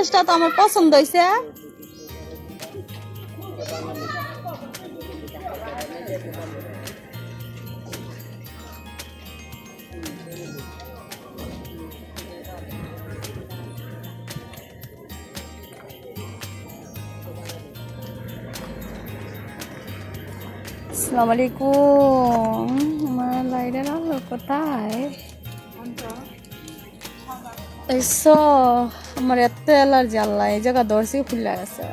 ড্রেসটা তো আমার পছন্দ হয়েছে। আসসালামু আলাইকুম। আমার লাইটের আলো কোথায়? এইসো আমার এত অ্যালার্জি, আল্লাহ এই জায়গা ধরছি ফুলে গেছে।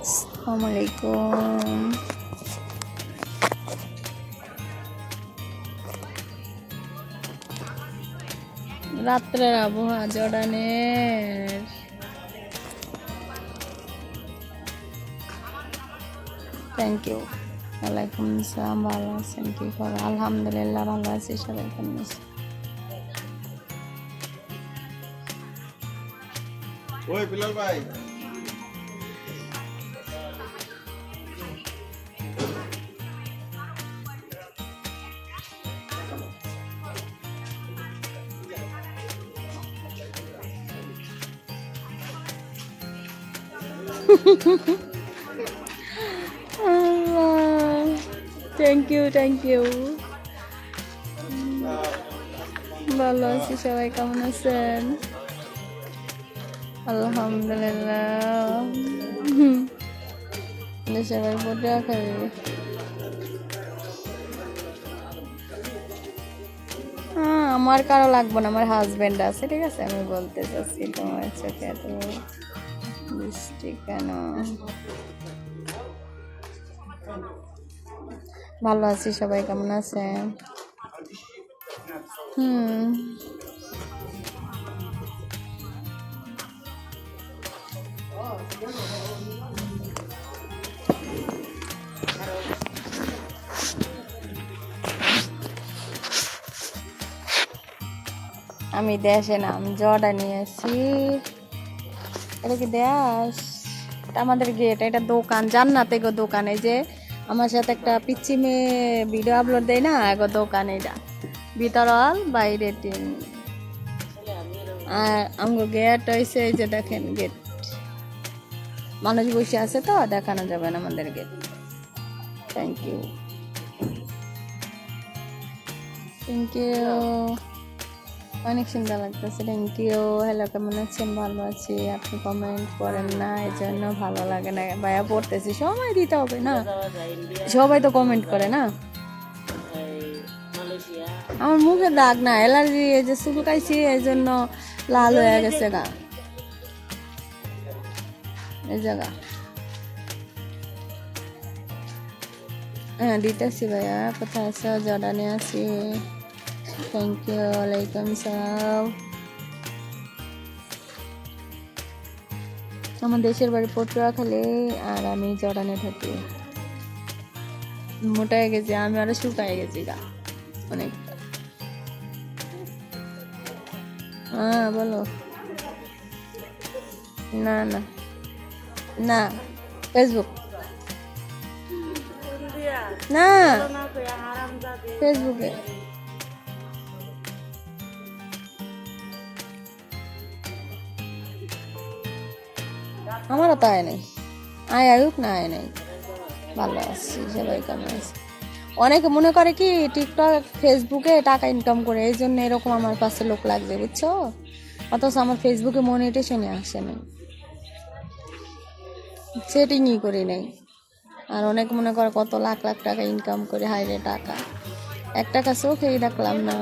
আসসালামু আলাইকুম। রাত্রের আবহাওয়া জর্ডানের। Thank you. ওয়ালাইকুম আসসালাম। ভালো আছেন? কি করো? আলহামদুলিল্লাহ ভালো আছি। সবাই কেমন আছে? ওই বিলাল ভাই থ্যাংক ইউ, থ্যাংক ইউ। ভালো আছি। সবাই কেমন আছেন? আলহামদুলিল্লাহ। সবাই পড়ে খাবে। হ্যাঁ, আমার কারো লাগবে না, আমার হাজবেন্ড আছে। ঠিক আছে, আমি বলতে চাচ্ছি তোমার চোখে এত বৃষ্টি কেন? ভালো আছি। সবাই কেমন আছে? আমি দেশে নাম জর্ডানে আছি। এটা কি দেশ? এটা আমাদের গেট। এটা দোকান, জান্নাত এগো দোকান। এই যে আমার সাথে একটা পিচ্ছি মেয়ে ভিডিও আপলোড দেয় না, এগো দোকান। এটা ভিতরল বাইরে টিন। আর আমগো গেট হয়েছে এই যে দেখেন গেট। মানুষ বসে আছে তো দেখানো যাবে না আমাদের gate. Thank you, thank you. অনেক সুন্দর লাগতেছে। Thank you. হ্যালো, কেমন আছেন? ভালো আছি। আপনি কমেন্ট করেন না, এই জন্য ভালো লাগে না। ভাইয়া পড়তেছি, সময় দিতে হবে না? সবাই তো কমেন্ট করে না। আমার মুখে দাগ না, অ্যালার্জি, এই যে চুলকাইছি এই জন্য লাল হয়ে গেছে গা এই জায়গা। হ্যাঁ দিতেছি। ভাইয়া কোথায় আছো? জর্ডানে আছি। Thank you. ওয়ালাইকুম সালাম। আমার দেশের বাড়ি পটুয়াখালী আর আমি জর্ডানে থাকি। মোটায় গেছি আমি, আরো শুকায় গেছি গা অনেকটা। হ্যাঁ বলো। না না না, ফেসবুক না, ফেসবুকে। আমারও তো আয় নাই, আয়ুক না আয় নাই। ভালো আছি। সবাই কেমন আছে? অনেকে মনে করে কি টিকটক ফেসবুকে টাকা ইনকাম করে, এই জন্য এরকম আমার পাশে লোক লাগবে, বুঝছো? অথচ আমার ফেসবুকে মনিটাইজেশনে আসে নাই, সেটিংই করি নাই। আর অনেক মনে করে কত লাখ লাখ টাকা ইনকাম করে, হাইরে টাকা এক টাকা চোখেই দেখলাম না।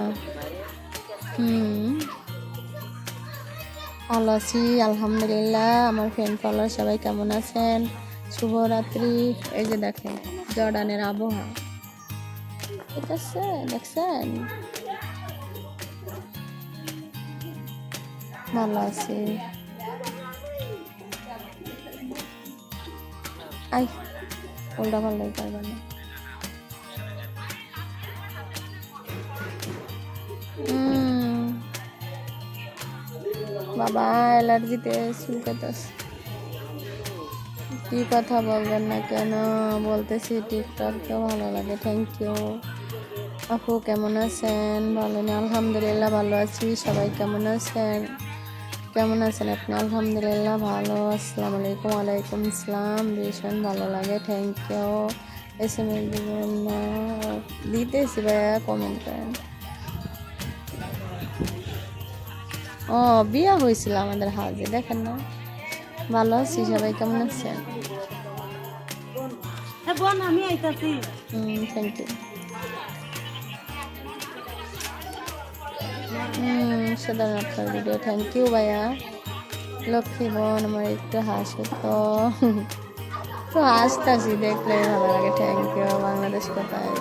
ভালো আছি আলহামদুলিল্লাহ। আমার ফ্রেন্ড ফলোয়ার সবাই কেমন আছেন? শুভরাত্রি। এই যে দেখেন জর্ডানের আবহাওয়া, ঠিক আছে? দেখছেন? ভালো আছি। আই উল্টা পাল্টাই পারবে না। বাবা অ্যালার্জিতে চুলকাতেছে। কি কথা বলবেন না কেন? বলতেছি টিকটক তো ভালো লাগে। Thank you. আপু কেমন আছেন? ভালো নেই, আলহামদুলিল্লাহ ভালো আছি। সবাই কেমন আছেন? কেমন আছেন আপনি? আলহামদুলিল্লাহ ভালো। আসসালামু আলাইকুম। ওয়ালাইকুম আসসালাম। ভীষণ ভালো লাগে। Thank you. SMS দিবেন না? দিতেছি ভাইয়া, কমেন্ট করেন। ও বিয়া হয়েছিল আমাদের হাউজে, দেখেন না। ভালো আছি। সবাই কেমন আছেন? Thank you. সাধারণ আপনার ভিডিও, থ্যাংক ইউ ভাইয়া। লক্ষ্মী বোন আমার একটু হাসো তো। তো হাসতাছি, দেখলে ভালো লাগে। Thank you. বাংলাদেশ কোথায়?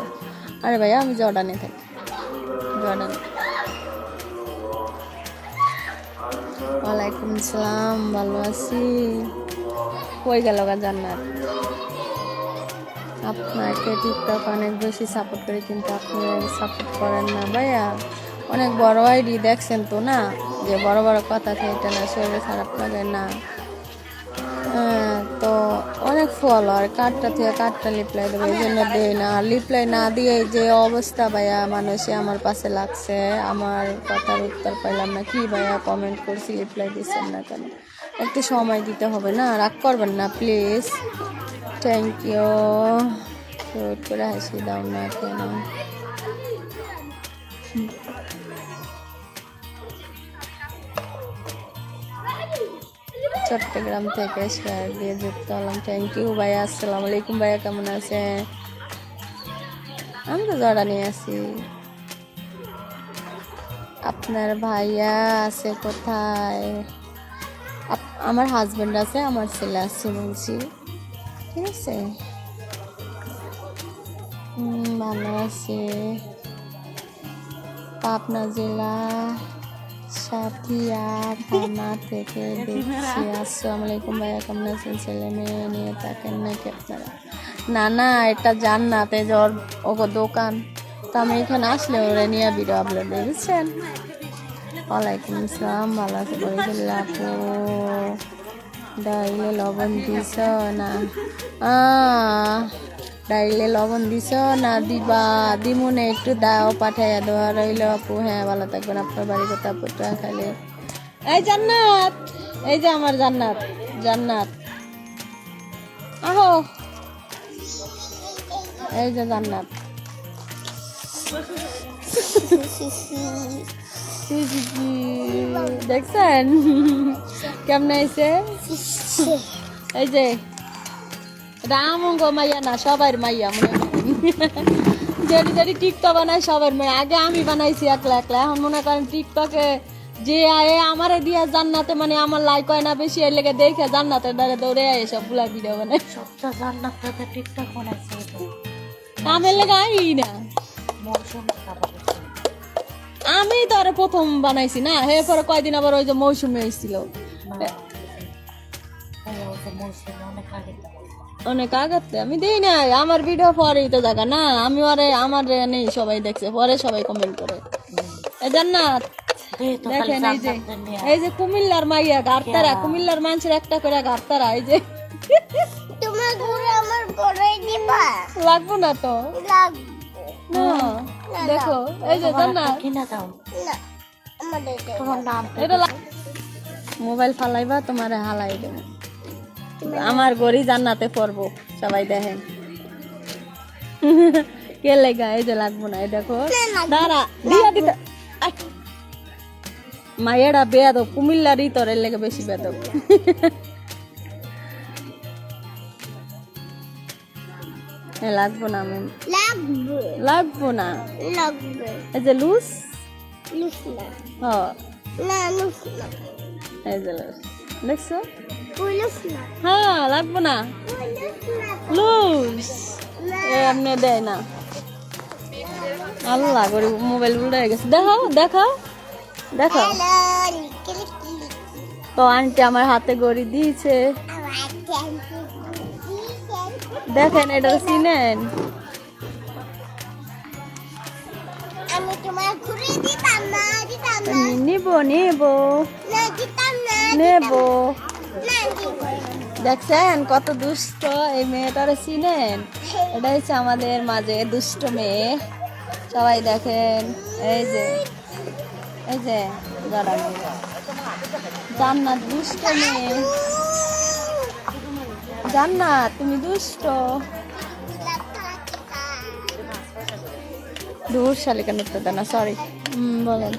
আরে ভাইয়া আমি জর্ডানে থাকি। জর্ডানে। ওয়ালাইকুম আসসালাম, ভালো আছি। কই গেল গা জান্নাত? আপনাকে টিকটক অনেক বেশি সাপোর্ট করি, কিন্তু আপনি সাপোর্ট করেন না ভাইয়া। অনেক বড় আইডি দেখছেন তো না, যে বড় বড় কথা খেয়ে না, শরীরে খারাপ লাগে না। তো অনেক ফলোয়ার, কার্ডটা থেকে কার্ডটা রিপ্লাই দেবে, এই জন্য দেয় না। রিপ্লাই না দিয়ে যে অবস্থা ভাইয়া, মানুষে আমার পাশে লাগছে, আমার কথার উত্তর পাইলাম না। কি ভাইয়া কমেন্ট করছি, রিপ্লাই দিচ্ছেন না কেন? একটু সময় দিতে হবে না, রাগ করবেন না প্লিজ। Thank you. ওয়েট করে হাসি দাও না কেন? চট্টগ্রাম থেকে শেয়ার দিয়ে যুক্ত হলাম। থ্যাংক ইউ ভাইয়া। আসসালামু আলাইকুম ভাইয়া, কেমন আছেন? আমি তো জড়া নিয়ে আছি। আপনার ভাইয়া আছে কোথায়? আমার হাজবেন্ড আছে, আমার ছেলে আছে বলছি। ঠিক আছে, ভালো আছে। পাবনা জেলা সাথিয়া থানা থেকে দেখছি। আসসালামু আলাইকুম ভাইয়া, কেমন আছেন? ছেলে মেয়ে নিয়ে থাকেন নাকি আপনারা? না না, এটা জান্নাত, এই যে ওর দোকান। তো আমি এখানে আসলে ওরা নিয়ে ভিডিও আপলোড দিয়ে, বুঝছেন? ওয়ালাইকুম আসসালাম, ভালো আছে বলেছিল আপু। ডাইলে লবণ দিস না? ডাইলে লবণ দিস না? দিবা, দিমুনে একটু দাও, পাঠাইয়া দেওয়া রইল আপু। হ্যাঁ ভালো থাকবেন। আপনার বাড়ি কথা পুত্রা খাইলে। এই জান্নাত, এই যে আমার জান্নাত। জান্নাত আহো, এই যে জান্নাত। দেখছেন কেমন আইছে? এই যে রামঙ্গ মাইয়া না, সবার মাইয়া মনে যেটি যেটি টিকটক বানায় সবার মাইয়া। আগে আমি বানাইছি একলা একলা, এখন মনে করেন টিকটকে যে আয়ে আমারে দিয়া জান্নাতে, মানে আমার লাইক হয় না বেশি, এর লেগে দেখে জান্নাতের দ্বারা দৌড়ে আয় সবগুলা ভিডিও বানাই। টিকটক বানাইছে আমের লেগে আই না, আমি তো আরে প্রথম বানাইছি না। হে পরে কয়দিন আবার ওই যে মৌসুমে এসেছিল, অনেক আগাতে আমি দিই না। আমার ভিডিও পরেই তো জায়গা না, আমি আরে আমার নেই, সবাই দেখছে পরে, সবাই কমেন্ট করে। এই জান্নাত দেখেন, এই যে কুমিল্লার মাইয়া গারতারা, কুমিল্লার মানুষের একটা করে গারতারা। এই যে তোমার ঘুরে আমার পড়াই দিবা, লাগবো না তো? না দেখো, এই যে জান্নাত কিনা দাও না আমাদের তোমার নাম এটা মোবাইল ফালাইবা, তোমার হালাই দেবো। আমার গড়ি জান্নাতে পড়বো, সবাই দেখেন। কে লেগা? এই যে লাগবো না, এই দেখো দাঁড়া দিয়া দিতে। মায়েরা বেয়াদ, কুমিল্লারই তোর এর লেগে বেশি বেদ। লাগবো না, আমি লাগবো না। এই যে লুজ, এই যে লুজ দেখছো? হ্যাঁ লাগবো না, লুজ এমনি দেয় না। আল্লাহ করে মোবাইল উল্টে গেছে। দেখাও দেখাও দেখাও। তো আন্টি আমার হাতে গড়ি দিয়েছে, দেখেন এটা চিনেন? আমি তোমার ঘুরে দিতাম না, দিতাম না, নিবো নিবো না দিতাম নেব। দেখছেন কত দুষ্ট এই মেয়েটারে চিনেন? এটা হচ্ছে আমাদের মাঝে দুষ্ট মেয়ে, সবাই দেখেন। এই যে জান্নাত দুষ্ট মেয়ে। জান্নাত তুমি দুষ্ট। দূর শালিকা নৃত্য দেনা, সরি। বলেন।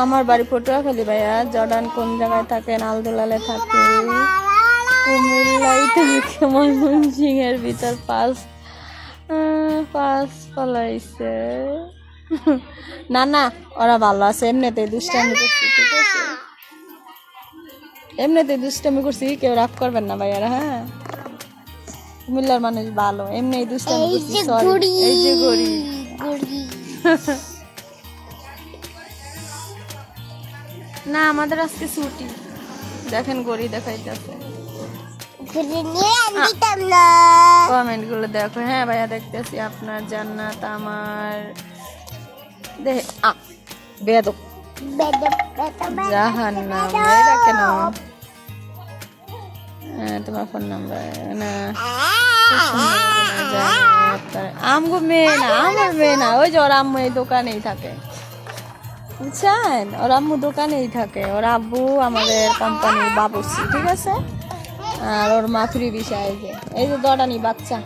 আমার বাড়ি পটুয়াখালী ভাইয়া। জর্ডান কোন জায়গায় থাকেন? আলদুলালে থাকে, কুমিল্লাই থাকে, ময়মনসিংহের ভিতর পাঁচ ফলাইছে। না না, ওরা ভালো আছে, এমনিতেই দুষ্টামি করছি, ঠিক আছে? এমনিতেই দুষ্টামি করছি, কেউ রাগ করবেন না ভাইয়ারা। হ্যাঁ, কুমিল্লার মানুষ ভালো, এমনি দুষ্টামি করছি, সরি। এই যে গড়ি না, আমাদের আজকে ছুটি। দেখেন গড়ি দেখাইতেছে। কমেন্ট গুলো দেখো। হ্যাঁ ভাইয়া দেখতেছি আপনার। জান্নাত আমার বেদক জাহান্নাম। এটা কেন? তোমার ফোন নাম্বার না? আমগো মেয়ে না, আমার মেয়ে না। ওই যে ওর আম্মু এই দোকানেই থাকে, বুঝছেন? ওর আম্মু দোকানেই থাকে। ওর আব্বু আমাদের কোম্পানির বাবুর্চি, ঠিক আছে? আর ওর মা ফ্রি বিষয়। এই যে দড়ানি বাচ্চা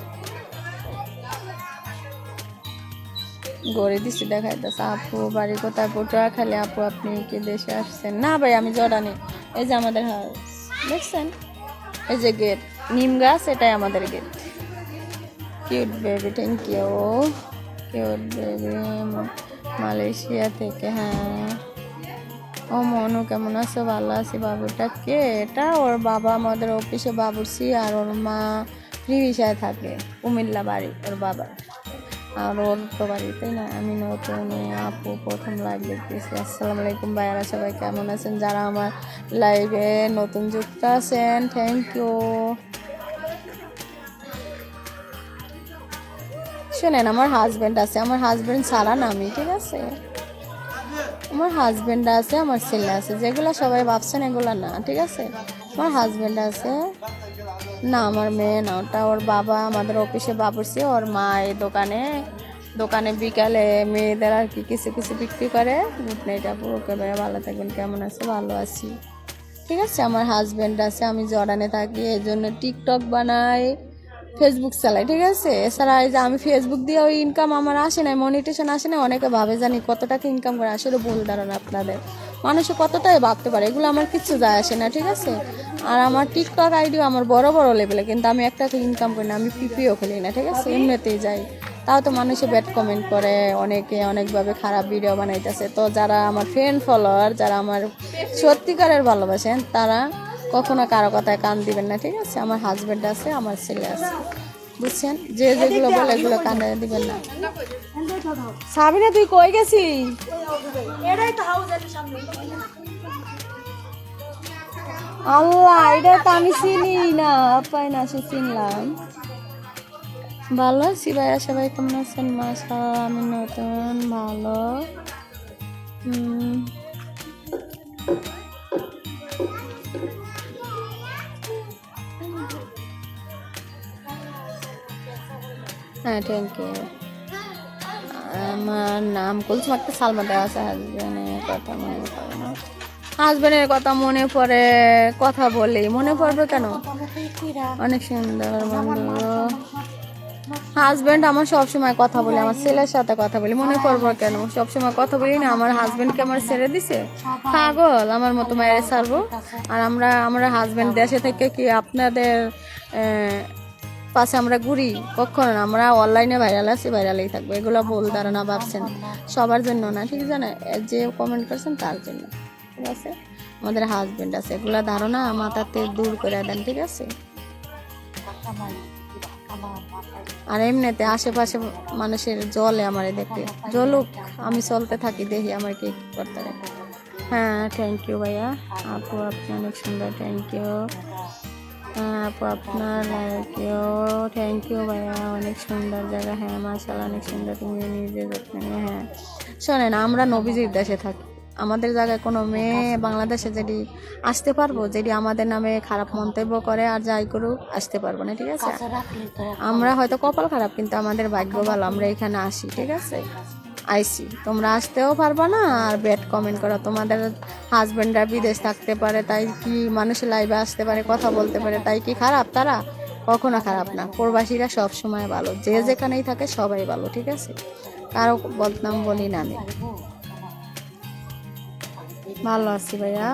গড়ে দিচ্ছি, দেখাইতেছে। আপু বাড়ি কোথায়? পটুয়াখালী। আপু আপনি কি দেশে আসছেন? না ভাই, আমি জর্ডানে। এই যে আমাদের হাউস দেখছেন, এই যে গেট, নিম গাছ, এটাই আমাদের gate. Cute baby, thank you. Cute baby Malaysia থেকে। হ্যাঁ, ও মনু কেমন আছো? ভালো আছি। বাবুটা কে? এটা ওর বাবা আমাদের অফিসে বাবুর্চি, আর ওর মা ফ্রি ভিসায় থাকে, কুমিল্লা বাড়ি ওর বাবা। আর ওর তো বাড়িতে না। আমি নতুন আপু, প্রথম লাইভ দেখতেছি। আসসালামু আলাইকুম ভাইয়ারা, সবাই কেমন আছেন? যারা আমার লাইভে নতুন যুক্ত আছেন, থ্যাংক ইউ। শোনেন, আমার হাজব্যান্ড আছে, আমার হাজব্যান্ড ছাড়া না আমি, ঠিক আছে? আমার হাজব্যান্ড আছে, আমার ছেলে আছে, যেগুলো সবাই ভাবছেন এগুলো না, ঠিক আছে? আমার হাজব্যান্ড আছে না, আমার মেয়ে না। ওটা ওর বাবা আমাদের অফিসে বাবুর্চি, ওর মা এই দোকানে বিকালে মেয়েদের আর কি কিছু কিছু বিক্রি করে। গুড নাইট আপু। ওকে ভাইয়া, ভালো থাকবেন। কেমন আছে? ভালো আছি, ঠিক আছে। আমার হাজব্যান্ড আছে, আমি জর্ডানে থাকি, এই জন্য টিকটক বানাই, ফেসবুক চালাই, ঠিক আছে? এছাড়া এই যে আমি ফেসবুক দিয়ে ওই ইনকাম আমার আসে না, মনিটেশন আসে না। অনেকে ভাবে জানি কত টাকা ইনকাম করে, আসলে ভুল ধারণা আপনাদের। মানুষে কতটাই ভাবতে পারে, এগুলো আমার কিচ্ছু যায় আসে না, ঠিক আছে? আর আমার টিকটক আইডিও আমার বড় বড় লেভেলে, কিন্তু আমি একটা ইনকাম করি না, আমি পিপিও খেলি না, ঠিক আছে? এমনিতেই যাই। তাও তো মানুষে ব্যাড কমেন্ট করে, অনেকে অনেকভাবে খারাপ ভিডিও বানাইতেছে। তো যারা আমার ফ্রেন্ড ফলোয়ার, যারা আমার সত্যিকারের ভালোবাসেন, তারা কখনো কারো কথায় কান দিবেন না, ঠিক আছে? আমার হাজব্যান্ড আছে, আমার ছেলে আছে, বুঝছেন? যে যেগুলো বলে এগুলো কানে দিবেন না। সাবিনা তুই কই গেছি? আল্লাহ, এটা তো আমি চিনি না, পাই না, সে চিনলাম। ভালো আছি ভাইয়া, সবাই কেমন আছেন? মাশাআল্লাহ, আমি নতুন, ভালো। হ্যাঁ, থ্যাংক ইউ। আমার নাম কুলসুম আক্তার সালমা দেওয়া আছে। হাজব্যান্ডের কথা মনে পড়ে না। হাজব্যান্ডের কথা মনে পড়ে, কথা বলি, মনে পড়বে কেন? অনেক সুন্দর বন্ধু। হাজব্যান্ড আমার সবসময় কথা বলি, আমার ছেলের সাথে কথা বলি, মনে পড়বো কেন? সবসময় কথা বলি না। আমার হাজব্যান্ডকে আমার ছেড়ে দিছে পাগল, আমার মতো মেরে ছাড়বো? আর আমরা হাজব্যান্ড দেশে থেকে কি আপনাদের পাশে আমরা ঘুরি? কখনো না। আমরা অনলাইনে ভাইরাল আছি, ভাইরালেই থাকবো। এগুলো ভুল ধারণা ভাবছেন, সবার জন্য না, ঠিক আছে? না, যে কমেন্ট করছেন তার জন্য, ঠিক আছে? আমাদের হাজব্যান্ড আছে, এগুলা ধারণা মাথাতে দূর করে দেন, ঠিক আছে? আর এমনিতে আশেপাশে মানুষের জলে আমার দেখতে জলুক, আমি চলতে থাকি, দেখি আমার কি করতে হবে। হ্যাঁ, থ্যাংক ইউ ভাইয়া। আপু আপনি অনেক সুন্দর, থ্যাংক ইউ। হ্যাঁ আপু আপনার লাইকেও থ্যাংক ইউ ভাইয়া, অনেক সুন্দর জায়গা। হ্যাঁ মাশাআল্লাহ অনেক সুন্দর, তুমি নিজে যত্ন নিয়ে। হ্যাঁ শোনেন, আমরা নবীজির দেশে থাকি, আমাদের জায়গায় কোনো মেয়ে বাংলাদেশে যদি আসতে পারবো, যদি আমাদের নামে খারাপ মন্তব্য করে আর যাই করুক আসতে পারবো না, ঠিক আছে? আমরা হয়তো কপাল খারাপ, কিন্তু আমাদের ভাগ্য ভালো, আমরা এখানে আসি, ঠিক আছে? আইসি, তোমরা আসতেও পারবা না আর ব্যাড কমেন্ট করো। তোমাদের হাজবেন্ডরা বিদেশ থাকতে পারে, তাই কি মানুষের লাইভে আসতে পারে, কথা বলতে পারে, তাই কি খারাপ তারা? কখনো খারাপ না, প্রবাসীরা সব সময় ভালো, যে যেখানেই থাকে সবাই ভালো, ঠিক আছে? কারো বদনাম বলি না আমি। ভালো আছি ভাইয়া,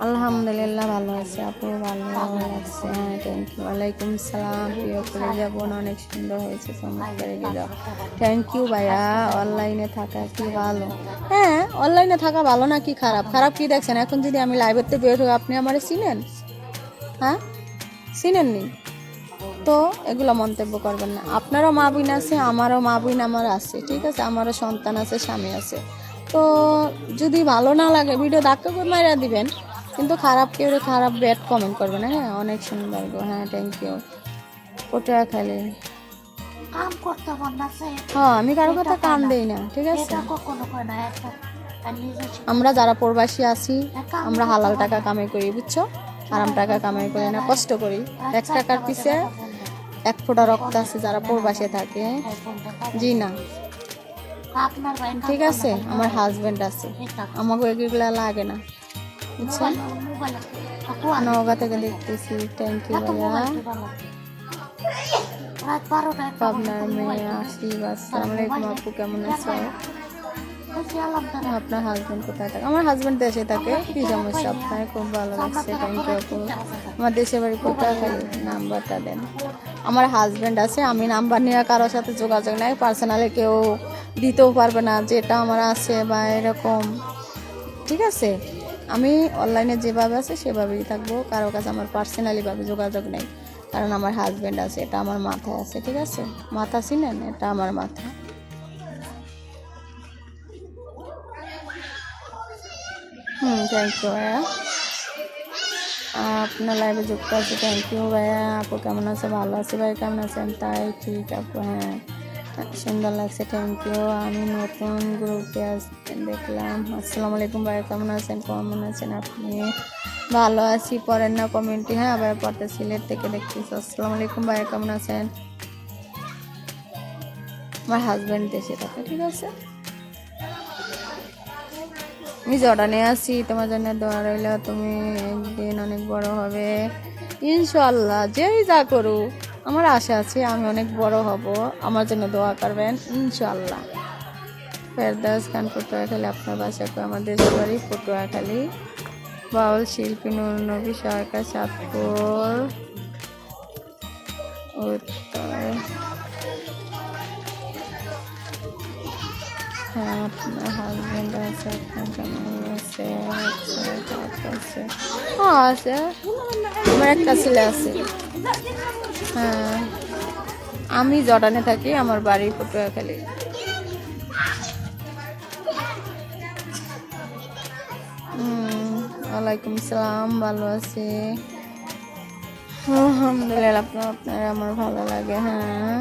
আলহামদুলিল্লাহ ভালো আছি আপু, ভালো লাগছে। হ্যাঁ থ্যাংক ইউ। ওয়ালাইকুম সালাম, প্রিয় করে যাবো, অনেক সুন্দর হয়েছে, চমৎকার যাও। থ্যাংক ইউ ভাইয়া। অনলাইনে থাকা কি ভালো? হ্যাঁ অনলাইনে থাকা ভালো না কি খারাপ? খারাপ কি দেখছেন? এখন যদি আমি লাইভেতে বের হই, আপনি আমারে চিনেন? হ্যাঁ চিনেননি তো এগুলো মন্তব্য করবেন না। আপনারও মা বোন আছে, আমারও মা বোন আমার আছে, ঠিক আছে? আমারও সন্তান আছে, স্বামী আছে। তো যদি ভালো না লাগে ভিডিও ধাক্কা করে মারা দিবেন, কিন্তু খারাপ কেউ খারাপ ব্যাড কমেন্ট করবে না। হ্যাঁ অনেক সুন্দর গো। হ্যাঁ থ্যাংক ইউ। পটুয়া খালি হ্যাঁ, আমি কারো কথা কান দেই না, ঠিক আছে? আমরা যারা প্রবাসী আছি, আমরা হালাল টাকা কামাই করি, বুঝছো? হারাম টাকা কামাই করি না, কষ্ট করি। 1 টাকার পিছে 1 ফোঁটা রক্ত আছে যারা প্রবাসে থাকে। জি না, ঠিক আছে? আমার হাজবেন্ড আছে, আমাকে এগুলা লাগে না, বুঝছেন? নওগাঁ থেকে দেখতেছি। থ্যাংক ইউ ভাইয়া। আপনার মেয়ে আসিফ, আসসালামু আলাইকুম আপু, কেমন আছো? আপনার হাজবেন্ড কোথায় থাকে? আমার হাজবেন্ড দেশে থাকে। কি সমস্যা আপনার? খুব ভালো লাগছে, থ্যাংক ইউ আপু। আমার দেশের বাড়ি কোথায়? খালি নাম্বারটা দেন। আমার হাজবেন্ড আছে, আমি নাম্বার নিয়ে কারোর সাথে যোগাযোগ নেই, পার্সোনালি কেউ দিতেও পারবে না যেটা আমার আছে বা এরকম, ঠিক আছে? আমি অনলাইনে যেভাবে আছে সেভাবেই থাকবো, কারো কাছে আমার পার্সোনালিভাবে যোগাযোগ নেই, কারণ আমার হাজবেন্ড আছে, এটা আমার মাথায় আছে, ঠিক আছে? মাথা চিনেন? এটা আমার মাথা। থ্যাংক ইউ ভাইয়া, আপনার লাইভে যুক্ত আছে, থ্যাংক ইউ ভাইয়া। আপু কেমন আছে? ভালো আছে ভাই, কেমন আছেন? তাই ঠিক আপু, হ্যাঁ সুন্দর লাগছে, থ্যাংক ইউ। আমি নতুন গ্রুপে দেখলাম। আসসালামু আলাইকুম ভাইয়া, কেমন আছেন? কেমন আছেন আপনি? ভালো আছি, পড়েন না কমেন্টে? হ্যাঁ ভাইয়া পড়তে, সিলেট থেকে দেখতেছি। আসসালামু আলাইকুম ভাইয়া, কেমন আছেন? আমার হাজব্যান্ড দেশে থাকে, ঠিক আছে? আমি জর্ডানে আছি, তোমার জন্য দোয়া রইল, তুমি একদিন অনেক বড় হবে ইনশাআল্লাহ। যেই যা করু আমার আশা আছে আমি অনেক বড় হব, আমার জন্য দোয়া করবেন ইনশাআল্লাহ। ফেরদাউস খান, পটুয়াখালী। আপনার বাসা কো? আমার দেশের বাড়ি পটুয়াখালী। বাউল শিল্পী নূর নবী সরকার, চাঁদপুর উত্তর। হ্যাঁ আপনার হাজবেন্ড আছে, আপনার কেমন আছে? আছে, হ্যাঁ আছে, আমার একটা ছেলে আছে। হ্যাঁ আমি জর্ডানে থাকি, আমার বাড়ি পটুয়াখালী। ওয়ালাইকুম সালাম, ভালো আছি আলহামদুলিল্লাহ। আপনার আমার ভালো লাগে। হ্যাঁ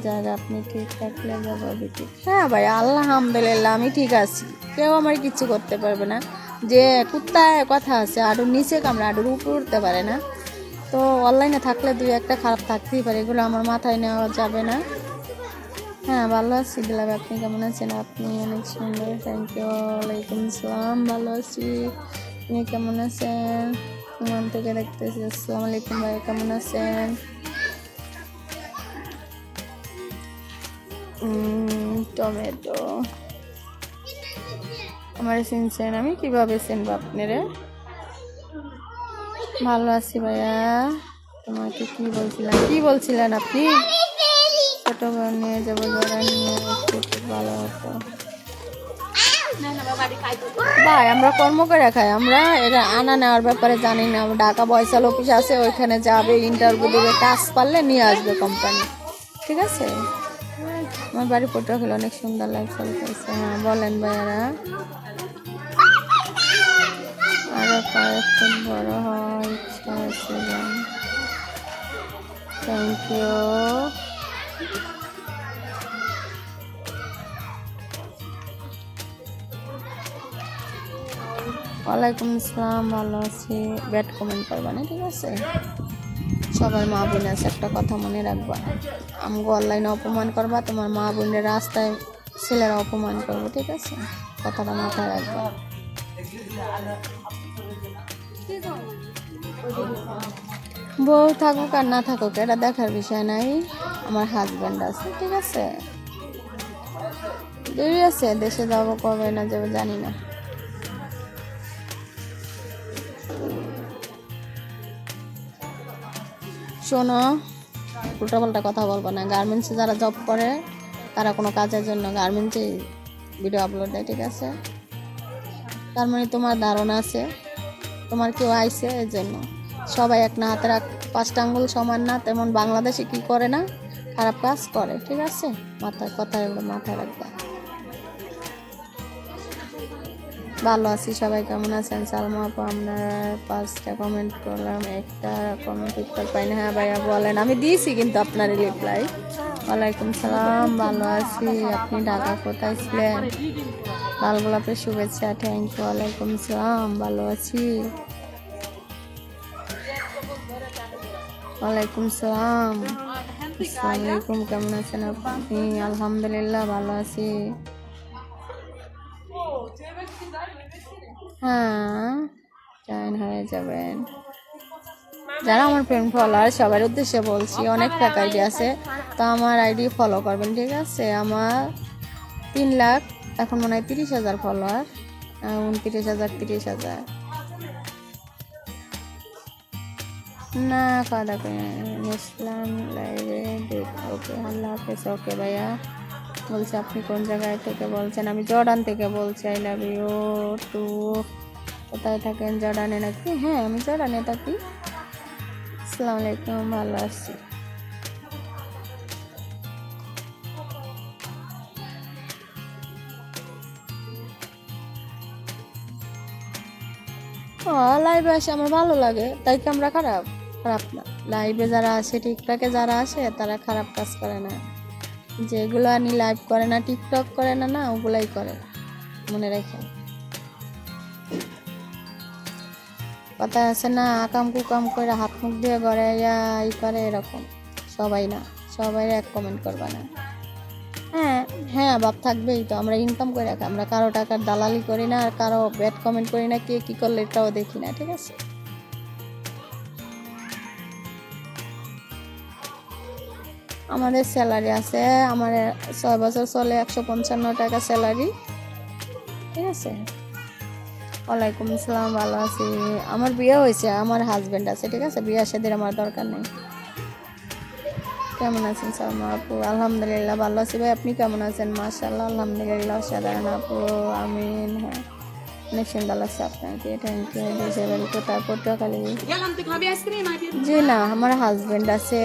জায়গা আপনি ঠিক থাকলে যাবো ঠিক। হ্যাঁ ভাই আলহামদুলিল্লাহ আমি ঠিক আছি, কেউ আমার কিছু করতে পারবে না। যে কুত্তায় কথা আছে, আডুর নিচে কামড়ে আডুর উপর উঠতে পারে না। তো অনলাইনে থাকলে 2-1টা খারাপ থাকতেই পারে, এগুলো আমার মাথায় নেওয়া যাবে না। হ্যাঁ ভালো আছি দিলাম, আপনি কেমন আছেন? আপনি অনেক সুন্দর, থ্যাংক ইউ। ওয়ালাইকুম আসসালাম, ভালো আছি, আপনি কেমন আছেন? ওমান থেকে দেখতেছি। আসসালামু আলাইকুম ভাই, কেমন আছেন? টমেটো আমার চিনছেন? আমি কিভাবে চিনবো আপনারে? ভালো আছি ভাইয়া। তোমাকে কি বলছিলেন আপনি? ছোট বোন নিয়ে যাবো, জোড়া নিয়ে খুব ভালো হতো ভাই। আমরা কর্ম করে খাই, আমরা এটা আনা নেওয়ার ব্যাপারে জানি না। ঢাকা বয়সাল অফিস আছে, ওইখানে যাবে, ইন্টারভিউ দেবে, কাজ পারলে নিয়ে আসবে কোম্পানি, ঠিক আছে? আমার বাড়ি পটুয়াখালী, অনেক সুন্দর লাগছে। হ্যাঁ বলেন ভাইয়ারা। আরো কয়েক ফুট বড় হওয়ার ইচ্ছা আছে। Thank you. ওয়ালাইকুম আসসালাম, ভালো আছি। ব্যাড কমেন্ট করবা না, ঠিক আছে? সবার মা বোন আছে, একটা কথা মনে রাখবা, আমগো অনলাইনে অপমান করবা, তোমার মা বোনের রাস্তায় ছেলেরা অপমান করবো, ঠিক আছে? কথাটা মাথায় রাখবা। বউ থাকুক আর না থাকুক এটা দেখার বিষয় নাই, আমার হাজব্যান্ড আছে, ঠিক আছে? দেরি আছে, দেশে যাবো, কবে না যাবো জানি না। শোনো, উল্টাপাল্টা কথা বলবো না। গার্মেন্টসে যারা জব করে তারা কোনো কাজের জন্য গার্মেন্টসে ভিডিও আপলোড দেয়, ঠিক আছে? তার মানে তোমার ধারণা আছে তোমার কেউ আইছে, এর জন্য। সবাই এক না, হাতের 5টা আঙ্গুল সমান না, তেমন বাংলাদেশে কি করে না, খারাপ কাজ করে, ঠিক আছে? মাথায় কথা এগুলো মাথায় রাখবা। ভালো আছি, সবাই কেমন আছেন? সালমা আপু, আপনার 5টা কমেন্ট করলাম, একটা কমেন্ট উত্তর পাই না। হ্যাঁ ভাইয়া বলেন, আমি দিয়েছি কিন্তু আপনার রিপ্লাই। ওয়ালাইকুম সালাম, ভালো আছি। আপনি ঢাকা কোথায় ছিলেন? লাল গোলাপের শুভেচ্ছা, থ্যাংক ইউ। ওয়ালাইকুম সালাম, ভালো আছি। ওয়ালাইকুম সালাম, আসসালামু আলাইকুম, কেমন আছেন আপনি? আলহামদুলিল্লাহ ভালো আছি। হ্যাঁ, জয়েন হয়ে যাবেন। যারা আমার ফ্রেন্ড ফলোয়ার সবার উদ্দেশ্যে বলছি, অনেক ফেক আইডি আছে, তো আমার আইডি ফলো করবেন, ঠিক আছে? আমার 3 লাখ, এখন মনে হয় 30,000 ফলোয়ার, 29,000 30,000 না কাদা ইসলাম লাইভে দেখ। ওকে, আল্লাহ হাফেজ। ওকে ভাইয়া, বলছে আপনি কোন জায়গায় থেকে বলছেন? আমি জর্ডান থেকে বলছি। I love you too. কোথায় থাকেন? জর্ডানে নাকি? হ্যাঁ, আমি জর্ডানে থাকি। আসসালামু আলাইকুম, ভালো আছি। লাইভে আসে আমার ভালো লাগে, তাই কি আমরা খারাপ? খারাপ না। লাইভে যারা আসে, টিকটকে যারা আসে, তারা খারাপ কাজ করে না। যেগুলো আনি লাইভ করে না, টিকটক করে না, না ওগুলাই করে, মনে রেখে। কথা আছে না, আকাম কুকাম করে হাত মুখ দিয়ে ঘরে ই করে, এরকম সবাই না, সবাই এক কমেন্ট করবা না। হ্যাঁ হ্যাঁ, ভাব থাকবেই তো, আমরা ইনকাম করে রাখি, আমরা কারো টাকার দালালি করি না, আর কারো ব্যাড কমেন্ট করি না, কে কী করলে এটাও দেখি না, ঠিক আছে? আমাদের স্যালারি আছে, আমার 6 বছর চলে, 155 টাকা স্যালারি, ঠিক আছে? ওয়ালাইকুম আসসালাম, ভালো আছি। আমার বিয়ে হয়েছে, আমার হাজব্যান্ড আছে, ঠিক আছে? বিয়ে সাথে আমার দরকার নেই। কেমন আছেন সালমা আপু? আলহামদুলিল্লাহ ভালো আছি ভাই, আপনি কেমন আছেন? মাশাআল্লাহ, আলহামদুলিল্লাহ, সাধারণ আপু। আমিন। হ্যাঁ, অনেক সুন্দর লাগছে আপনাকে, থ্যাংক ইউ। দেশের বাড়ি কোথায়? পটুয়াখালী। জি না, আমার হাজব্যান্ড আছে,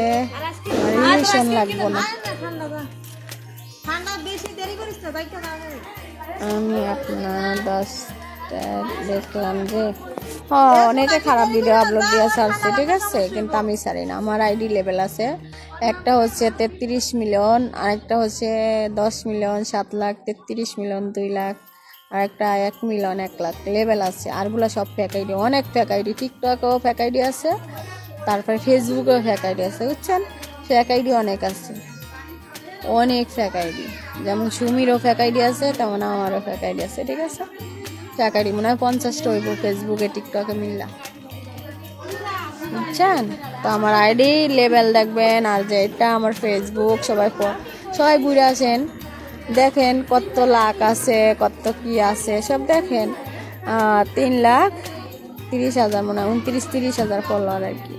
রিলেশন লাগবো না। আমি আপনার 10টা দেখলাম যে অনেকে খারাপ ভিডিও আপলোড দিয়ে ছাড়ছে, ঠিক আছে? কিন্তু আমি ছাড়ি না, আমার আইডি লেভেল আছে। একটা হচ্ছে 33 মিলিয়ন, আরেকটা হচ্ছে 10 মিলিয়ন, 7 লাখ, 33 মিলিয়ন, 2 লাখ, আর একটা 1 মিলিয়ন, 1 লাখ লেভেল আছে। আরগুলো সব ফেক আইডি, অনেক ফেক আইডি। টিকটকেও ফেক আইডি আছে, তারপরে ফেসবুকেও ফেক আইডি আছে, বুঝছেন? ফেক আইডি অনেক আছে, অনেক ফেক আইডি। যেমন সুমিরও ফেক আইডি আছে, তেমন আমারও ফেক আইডি আছে, ঠিক আছে? ফেক আইডি মনে হয় 50টা হইব ফেসবুকে, টিকটকে মিললা, বুঝছেন? তো আমার আইডি লেভেল দেখবেন, আর যে এটা আমার ফেসবুক, সবাই ঘুরে আসেন, দেখেন কত লাখ আছে, কত কি আছে, সব দেখেন। 3,30,000 মনে হয়, 29-30,000 ফলোয়ার আর কি।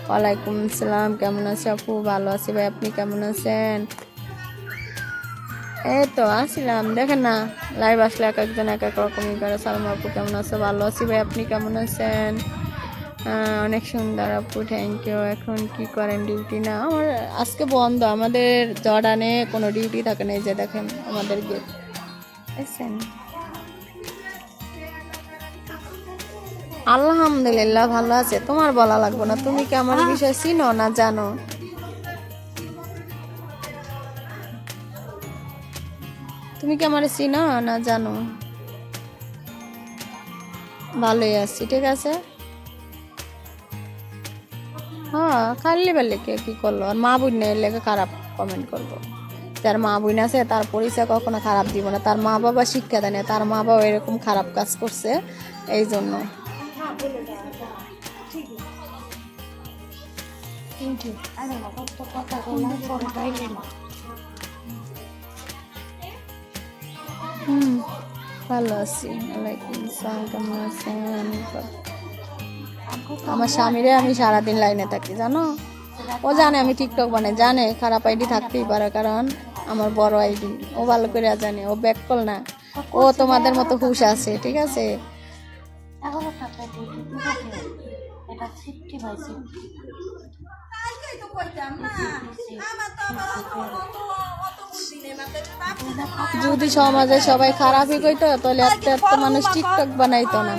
ওয়ালাইকুম আসসালাম, কেমন আছে আপু? ভালো আছি ভাই, আপনি কেমন আছেন? এই তো আসছিলাম, দেখেন না, লাইভ আসলে এক একজন এক এক রকমই করে। সালমা আপু কেমন আছে? ভালো আছি ভাই, আপনি কেমন আছেন? অনেক সুন্দর আপু, থ্যাংক ইউ। এখন কি করেন? ডিউটি না, আমার আজকে বন্ধ, আমাদের জর্ডানে কোনো ডিউটি থাকে না। এই যে দেখেন আমাদের গেট, দেখছেন? আলহামদুলিল্লাহ ভালো আছে, তোমার বলা লাগবে না। তুমি কি আমার বিষয় চিনো না জানো? তুমি কি আমার চিনো না জানো? ভালোই আছি, ঠিক আছে। হ্যাঁ, খালি বেলে কে কি করলো? আর মা বোন নেই লেগে খারাপ কমেন্ট করবো? যার মা বোন আছে তার পরিচয় কখনো খারাপ দিব না। তার মা বাবা শিক্ষা দেয় না, তার মা বাবা এরকম খারাপ কাজ করছে এই জন্য। ভালো আছি, ওয়ালাইকুম আসসালাম। কেমন আছেন? আমার স্বামীরে আমি সারাদিন লাইনে থাকি জানো। ও জানে আমি টিকটক বানাই, জানে খারাপ আইডি থাকতেই পারে, কারণ আমার বড় আইডি। ও ভালো করে জানে, ও ব্যাক কল না। ও তোমাদের মতো হুশ আছে, ঠিক আছে। যদি সমাজে সবাই খারাপই কইতো তাহলে এত এত মানুষ টিকটক বানাইতো না।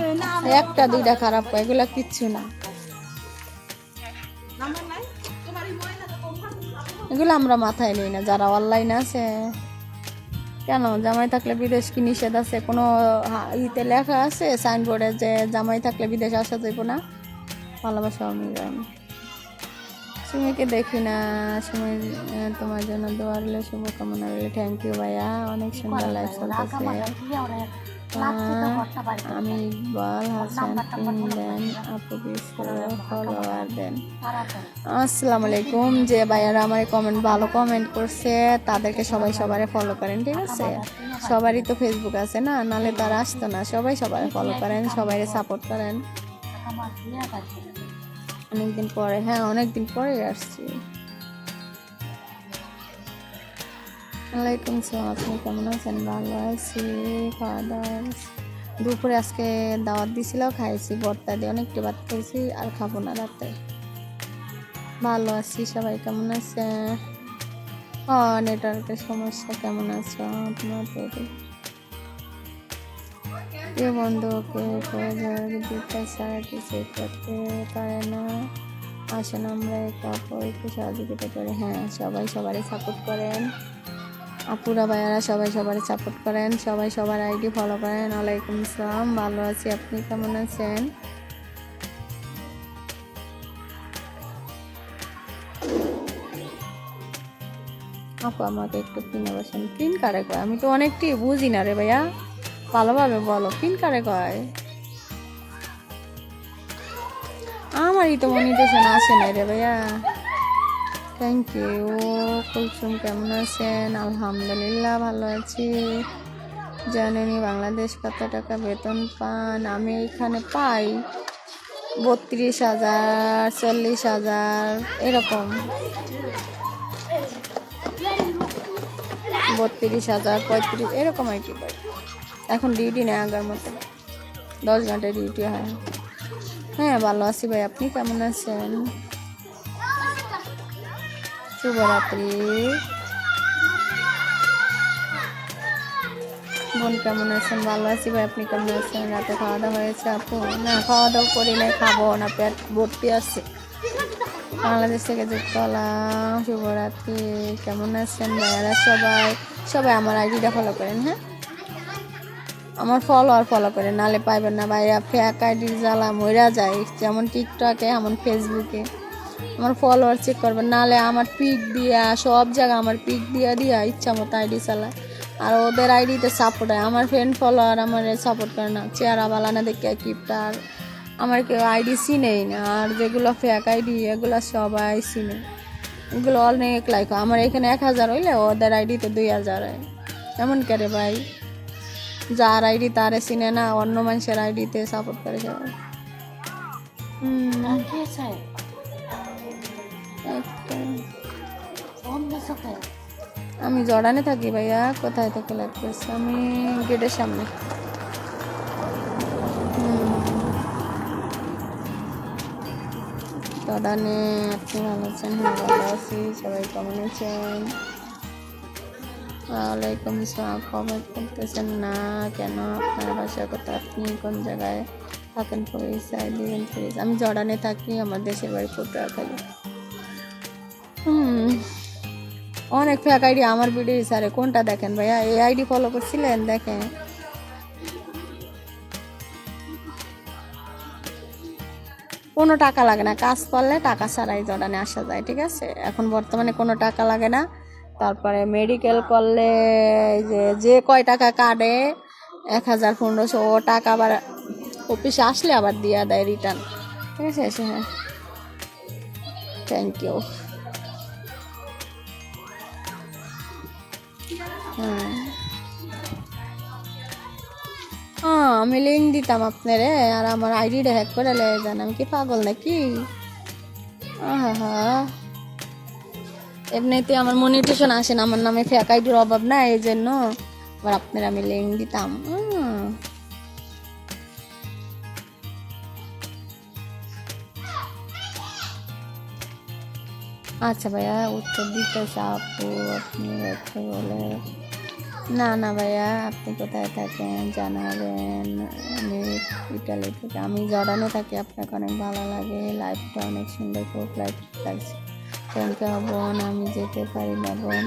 একটা দুইটা খারাপ হয়, এগুলা কিচ্ছু না। এগুলো আমরা মাথায় নিই না। যারা অনলাইন আছে, কেন জামাই থাকলে বিদেশ কি নিষেধ আছে? কোনো ইতে লেখা আছে সাইনবোর্ডে যে জামাই থাকলে বিদেশ আসা যাইব না? ভালোবাসা আমি জানি। সুমিকে দেখি না। সুমি তোমার জন্য দোয়া রইল, শুভকামনা রইল। থ্যাংক ইউ ভাইয়া, অনেক সুন্দর লাইফ চলতেছে। আমি ইকবাল হাসান পিন দেন, আপু ফলোয়ার দেন। আসসালামু আলাইকুম। যে ভাইয়ারা আমার কমেন্ট ভালো কমেন্ট করছে তাদেরকে সবাই সবারে ফলো করেন, ঠিক আছে। সবারই তো ফেসবুক আছে না, নালে তারা আসতো না। সবাই সবাই ফলো করেন, সবাই সাপোর্ট করেন। অনেকদিন পরে, হ্যাঁ অনেকদিন পরে আসছি। ওয়ালাইকুম আসসালাম, আপনি কেমন আছেন? ভালো আছি। খাওয়া দাওয়া দুপুরে আজকে দাওয়াত দিছিল, খাইছি ভর্তা দিয়ে, অনেকটা ভাত খাইছি, আর খাবো না রাতে। ভালো আছি, সবাই কেমন আছে? নেটওয়ার্কের সমস্যা। কেমন আছো তোমার? প্রিয় বন্ধুকে দিতে ছাড়া কিছু করতে পারে না। আসেন আমরা একে অপরকে সহযোগিতা করি। হ্যাঁ, সবাই সবারই সাপোর্ট করেন। আপুরা ভাইয়ারা সবাই সবারই সাপোর্ট করেন, সবাই সবার আইডি ফলো করেন। ওয়ালাইকুম আসসালাম, ভালো আছি, আপনি কেমন আছেন? আপু আমাকে একটু পিনে বসেন। পিন কারে কয়? আমি তো অনেকটি বুঝি না রে ভাইয়া, ভালোভাবে বলো পিন কারে কয়? আমারই তো মনিটেশন আসে না রে ভাইয়া। Thank you. কুলসুম কেমন আছেন? আলহামদুলিল্লাহ ভালো আছি। জানেনি বাংলাদেশ কত টাকা বেতন পান? আমি এখানে পাই 32,000, 40,000 এরকম। 32,000, 35 এরকম আর কি পাই। এখন ডিউটি নেই আগের মতো, 10 ঘন্টা ডিউটি হয়। হ্যাঁ ভালো আছি ভাই, আপনি কেমন আছেন? শুভরাত্রি। বোন কেমন আছেন? ভালো আছি ভাই, আপনি কেমন আছেন? রাতে খাওয়া দাওয়া হয়েছে আপু? না, খাওয়া দাওয়া করি নাই, খাবো না, পেট ভর্তি আছে। বাংলাদেশ থেকে যুক্ত হলাম। শুভরাত্রি। কেমন আছেন ভাইয়ারা? সবাই সবাই আমার আইডিটা ফলো করেন। হ্যাঁ, আমার ফলো করেন, নালে পাইবেন না ভাইয়া। ফেক আইডির জ্বালা মইরা যায়, যেমন টিকটকে এমন ফেসবুকে। আমার ফলোয়ার চেক করবেন, নালে আমার পিক দিয়া সব জায়গায় আমার পিক দিয়া ইচ্ছা মতো আইডি চালায়। আর ওদের আইডিতে সাপোর্ট হয়। আমার ফ্রেন্ড ফলোয়ার আমার সাপোর্ট করে না, চেহারা বালানা দেখে কিপটা। আর আমার কেউ আইডি চিনেই না। আর যেগুলো ফেক আইডি এগুলো সবাই চিনে, এগুলো অনেক লাইক। আমার এখানে 1000 হইলে ওদের আইডিতে 2000 হয়। এমন করে ভাই, যার আইডি তারে চিনে না, অন্য মানুষের আইডিতে সাপোর্ট করে সবাই। আমি জর্ডানে থাকি ভাইয়া। কোথায় থেকে লাইক করছি? আমি গেটের সামনে। জর্ডানে। আপনি ভালো আছেন? হ্যাঁ ভালো আছি, সবাই কেমন আছেন? ওয়ালাইকুম আসসালাম। কমেন্ট করতেছেন না কেন? আপনার বাসা কোথায়? আপনি কোন জায়গায় থাকেন প্লিজ, দিবেন প্লিজ। আমি জর্ডানে থাকি, আমার দেশের বাড়ি পটুয়াখালী। অনেক ফেক আইডি আমার ভিডিও স্যারে কোনটা দেখেন ভাইয়া? এই আইডি ফলো করছিলেন? দেখেন কোনো টাকা লাগে না, কাজ করলে টাকা ছাড়াই জর্ডানে আসা যায়, ঠিক আছে? এখন বর্তমানে কোনো টাকা লাগে না। তারপরে মেডিকেল করলে যে কয় টাকা কাটে 1000-1500 ও টাকা আবার অফিসে আসলে আবার দিয়া দেয় রিটার্ন, ঠিক আছে? হ্যাঁ, থ্যাংক ইউ। হ্যাঁ, আমি লিঙ্ক দিতাম আপনারে, আর আমার আইডিটা হ্যাক করে লেগে যান। আমি কি পাগল নাকি? হ্যাঁ, এমনিতে আমার মনিটেশন আসে না, আমার নামে ফেক আইডির অভাব না, এই জন্য আবার আপনার আমি লিঙ্ক দিতাম। আচ্ছা ভাইয়া, উত্তর দিতে আপু আপনি রেখে বলে। না না ভাইয়া, আপনি কোথায় থাকেন জানাবেন। আমি ইটালি থেকে, আমি জর্ডানে থাকি। আপনাকে অনেক ভালো লাগে, লাইফটা অনেক সুন্দর, খুব লাইফ লাগছে। থ্যাংক ইউ বোন, আমি যেতে পারি না বোন।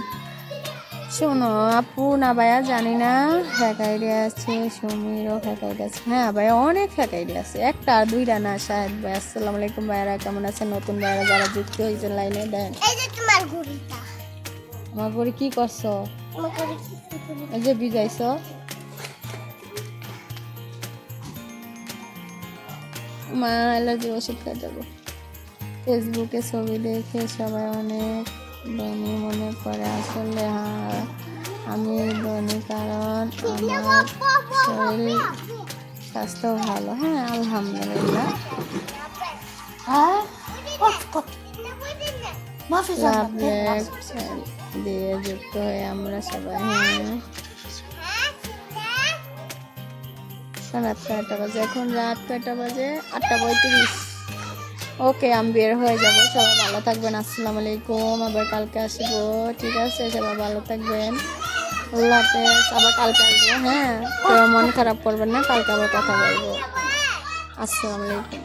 শোনো আপু, না ভাইয়া জানি না, ফ্যাক আইডি আছে, সমীরও ফ্যাক আইডি আছে। হ্যাঁ ভাইয়া, অনেক ফ্যাক আইডি আছে, একটা আর দুইটা না। শাহেদ ভাই, আসসালামু আলাইকুম ভাইয়ারা, কেমন আছেন? নতুন ভাইয়ারা যারা যুক্ত হয়েছেন লাইনে দেন। এই যে তোমার ঘড়িটা। আমার ঘরে কি করছো? আমার ঘড়ি কি? এই যে ভিজাইছো। মা অ্যালার্জি ওষুধ খেয়ে যাবো। ফেসবুকে ছবি দেখে সবাই অনেক ধনী মনে করে, আসলে হ্যাঁ আমি ধনী, কারণ আমার শরীর স্বাস্থ্য ভালো। হ্যাঁ আলহামদুলিল্লাহ। লাভ দিয়ে যুক্ত হয়ে আমরা সবাই। হ্যাঁ, রাত 8টা বাজে, এখন রাত 8টা বাজে, 8:35। ওকে, আমি বের হয়ে যাবো। সবাই ভালো থাকবেন, আসসালামু আলাইকুম। আবার কালকে আসবো, ঠিক আছে? সবাই ভালো থাকবেন, আল্লাহ হাফেজ। আবার কালকে আসবো, হ্যাঁ? তো মন খারাপ করবেন না, কালকে আবার কথা বলবো। আসসালামু আলাইকুম।